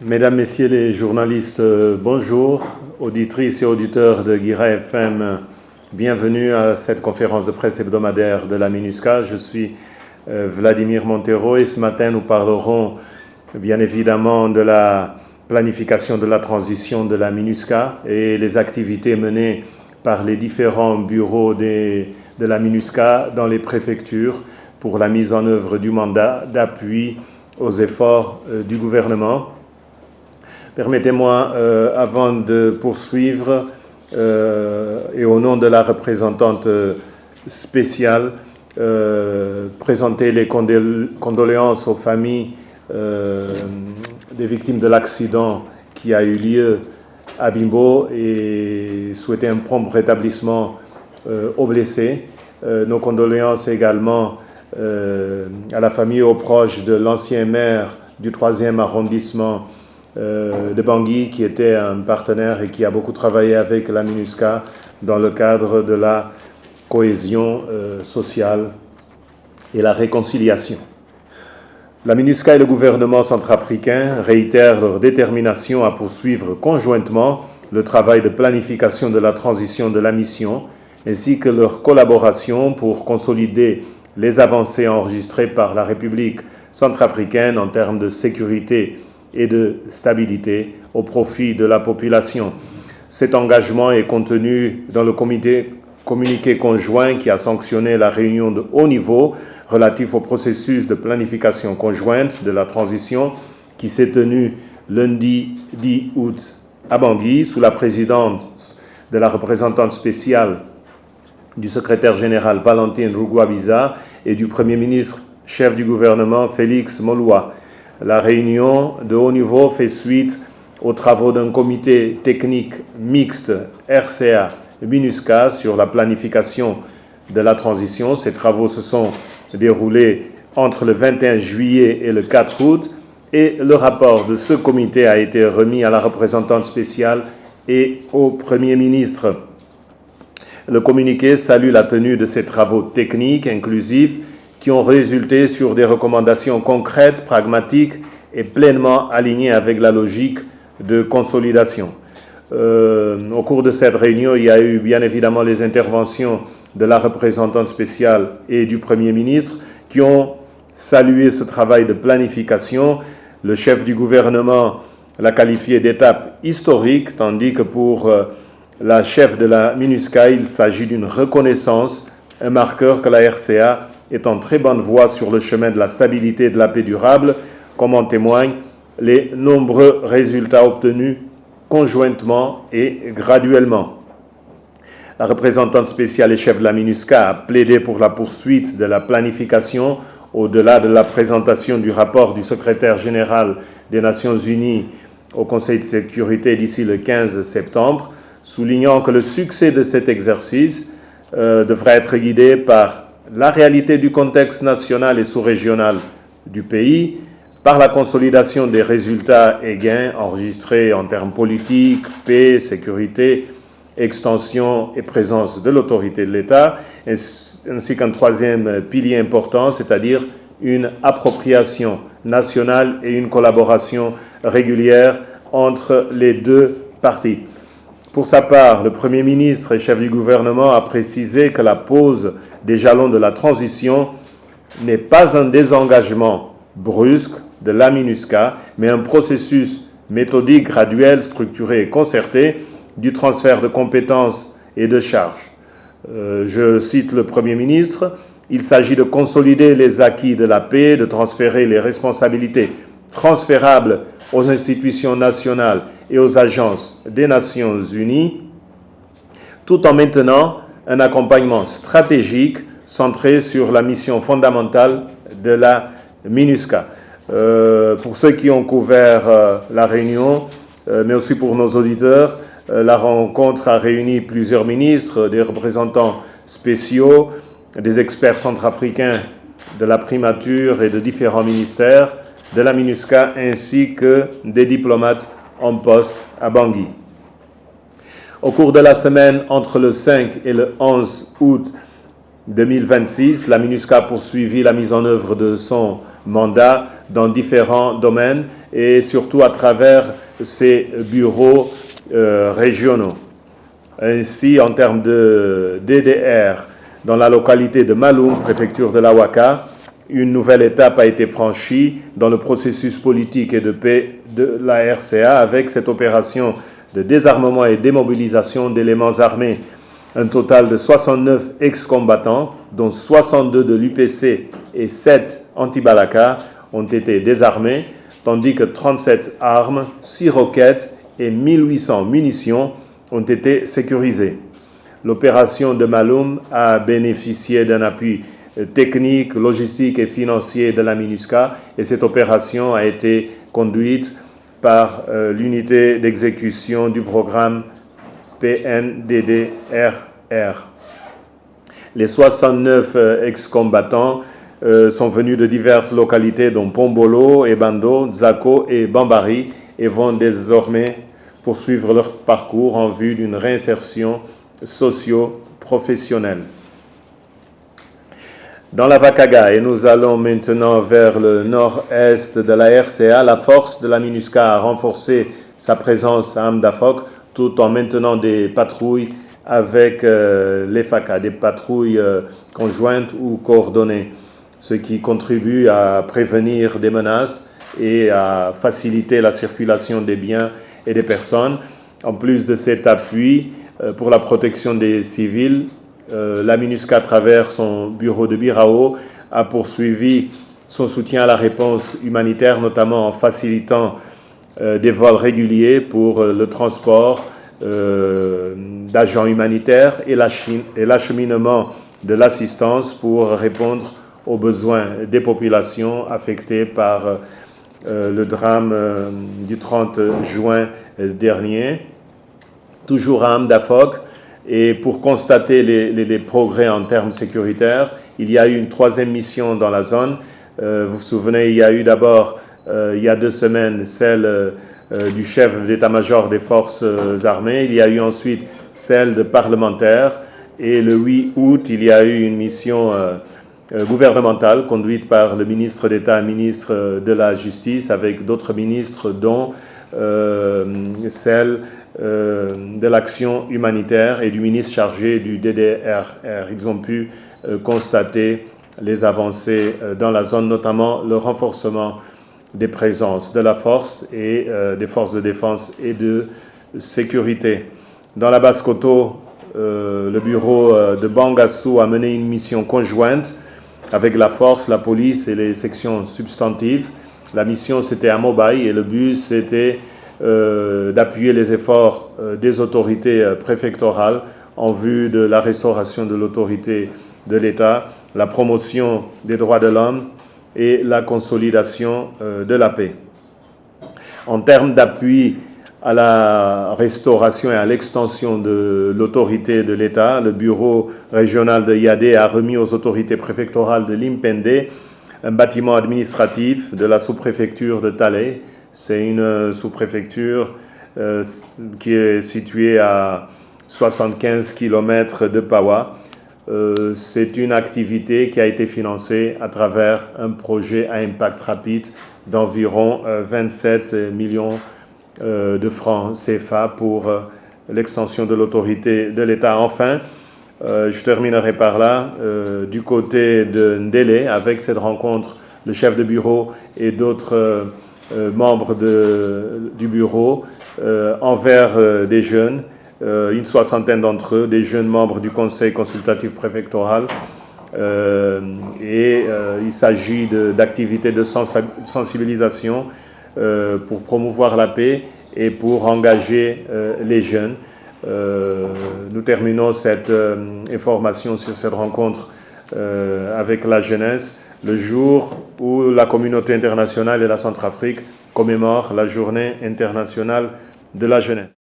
Mesdames, Messieurs les journalistes, bonjour. Auditrices et auditeurs de Guira FM, bienvenue à cette conférence de presse hebdomadaire de la MINUSCA. Je suis Vladimir Montero et ce matin nous parlerons bien évidemment de la planification de la transition de la MINUSCA et les activités menées par les différents bureaux de la MINUSCA dans les préfectures pour la mise en œuvre du mandat d'appui aux efforts du gouvernement. Permettez-moi, avant de poursuivre, et au nom de la représentante spéciale, présenter les condoléances aux familles des victimes de l'accident qui a eu lieu à Bimbo et souhaiter un prompt rétablissement aux blessés. Nos condoléances également à la famille et aux proches de l'ancien maire du 3e arrondissement de Bangui, qui était un partenaire et qui a beaucoup travaillé avec la MINUSCA dans le cadre de la cohésion sociale et la réconciliation. La MINUSCA et le gouvernement centrafricain réitèrent leur détermination à poursuivre conjointement le travail de planification de la transition de la mission, ainsi que leur collaboration pour consolider les avancées enregistrées par la République centrafricaine en termes de sécurité et de stabilité au profit de la population. Cet engagement est contenu dans le communiqué conjoint qui a sanctionné la réunion de haut niveau relatif au processus de planification conjointe de la transition qui s'est tenue lundi 10 août à Bangui sous la présidence de la représentante spéciale du secrétaire général Valentine Rugwabiza et du Premier ministre chef du gouvernement Félix Moloua. La réunion de haut niveau fait suite aux travaux d'un comité technique mixte RCA-MINUSCA sur la planification de la transition. Ces travaux se sont déroulés entre le 21 juillet et le 4 août et le rapport de ce comité a été remis à la représentante spéciale et au Premier ministre. Le communiqué salue la tenue de ces travaux techniques inclusifs qui ont résulté sur des recommandations concrètes, pragmatiques et pleinement alignées avec la logique de consolidation. Au cours de cette réunion, il y a eu bien évidemment les interventions de la représentante spéciale et du Premier ministre qui ont salué ce travail de planification. Le chef du gouvernement l'a qualifié d'étape historique, tandis que pour la chef de la MINUSCA, il s'agit d'une reconnaissance, un marqueur que la RCA est en très bonne voie sur le chemin de la stabilité et de la paix durable, comme en témoignent les nombreux résultats obtenus conjointement et graduellement. La représentante spéciale et chef de la MINUSCA a plaidé pour la poursuite de la planification au-delà de la présentation du rapport du secrétaire général des Nations Unies au Conseil de sécurité d'ici le 15 septembre, soulignant que le succès de cet exercice devrait être guidé par la réalité du contexte national et sous-régional du pays, par la consolidation des résultats et gains enregistrés en termes politiques, paix, sécurité, extension et présence de l'autorité de l'État, ainsi qu'un troisième pilier important, c'est-à-dire une appropriation nationale et une collaboration régulière entre les deux parties. Pour sa part, le Premier ministre et chef du gouvernement a précisé que la pose des jalons de la transition n'est pas un désengagement brusque de la MINUSCA, mais un processus méthodique, graduel, structuré et concerté du transfert de compétences et de charges. Je cite le Premier ministre, « Il s'agit de consolider les acquis de la paix, de transférer les responsabilités transférables aux institutions nationales et aux agences des Nations Unies, tout en maintenant un accompagnement stratégique centré sur la mission fondamentale de la MINUSCA. » Pour ceux qui ont couvert la réunion, mais aussi pour nos auditeurs, la rencontre a réuni plusieurs ministres, des représentants spéciaux, des experts centrafricains de la primature et de différents ministères de la MINUSCA, ainsi que des diplomates en poste à Bangui. Au cours de la semaine entre le 5 et le 11 août 2026, la MINUSCA a poursuivi la mise en œuvre de son mandat dans différents domaines et surtout à travers ses bureaux régionaux. Ainsi, en termes de DDR, dans la localité de Maloum, préfecture de l'Awaka, une nouvelle étape a été franchie dans le processus politique et de paix de la RCA avec cette opération de désarmement et démobilisation d'éléments armés. Un total de 69 ex-combattants, dont 62 de l'UPC et 7 anti-Balaka, ont été désarmés, tandis que 37 armes, 6 roquettes et 1800 munitions ont été sécurisées. L'opération de Maloum a bénéficié d'un appui technique, logistique et financier de la MINUSCA et cette opération a été conduite par l'unité d'exécution du programme PNDDRR. Les 69 ex-combattants sont venus de diverses localités dont Pombolo, Ebando, Zako et Bambari et vont désormais poursuivre leur parcours en vue d'une réinsertion socio-professionnelle. Dans la Vakaga, et nous allons maintenant vers le nord-est de la RCA, la force de la MINUSCA a renforcé sa présence à Amdafok tout en maintenant des patrouilles avec les FACA, des patrouilles conjointes ou coordonnées, ce qui contribue à prévenir des menaces et à faciliter la circulation des biens et des personnes. En plus de cet appui pour la protection des civils, la MINUSCA, à travers son bureau de Birao, a poursuivi son soutien à la réponse humanitaire, notamment en facilitant des vols réguliers pour le transport d'agents humanitaires et l'acheminement de l'assistance pour répondre aux besoins des populations affectées par le drame du 30 juin dernier. Toujours à Amdafok, et pour constater les progrès en termes sécuritaires, il y a eu une troisième mission dans la zone. Vous vous souvenez, il y a eu d'abord, il y a 2 semaines, celle du chef d'état-major des forces armées. Il y a eu ensuite celle de parlementaires. Et le 8 août, il y a eu une mission gouvernementale conduite par le ministre d'État, ministre de la Justice, avec d'autres ministres, dont celle de l'action humanitaire et du ministre chargé du DDRR. Ils ont pu constater les avancées dans la zone, notamment le renforcement des présences de la force et des forces de défense et de sécurité. Dans la Basse-Koto, le bureau de Bangassou a mené une mission conjointe avec la force, la police et les sections substantives. La mission, c'était à Mobaye et le but, c'était d'appuyer les efforts des autorités préfectorales en vue de la restauration de l'autorité de l'État, la promotion des droits de l'homme et la consolidation de la paix. En termes d'appui à la restauration et à l'extension de l'autorité de l'État, le bureau régional de Yadé a remis aux autorités préfectorales de Limpende un bâtiment administratif de la sous-préfecture de Talé. C'est une sous-préfecture qui est située à 75 km de Pawa. C'est une activité qui a été financée à travers un projet à impact rapide d'environ 27 millions de francs CFA pour l'extension de l'autorité de l'État. Enfin, je terminerai par là, du côté de Ndélé, avec cette rencontre, le chef de bureau et d'autres membres du bureau envers des jeunes, une soixantaine d'entre eux, des jeunes membres du conseil consultatif préfectoral. Il s'agit d'activités de sensibilisation pour promouvoir la paix et pour engager les jeunes. Nous terminons cette information sur cette rencontre avec la jeunesse, le jour où la communauté internationale et la Centrafrique commémorent la journée internationale de la jeunesse.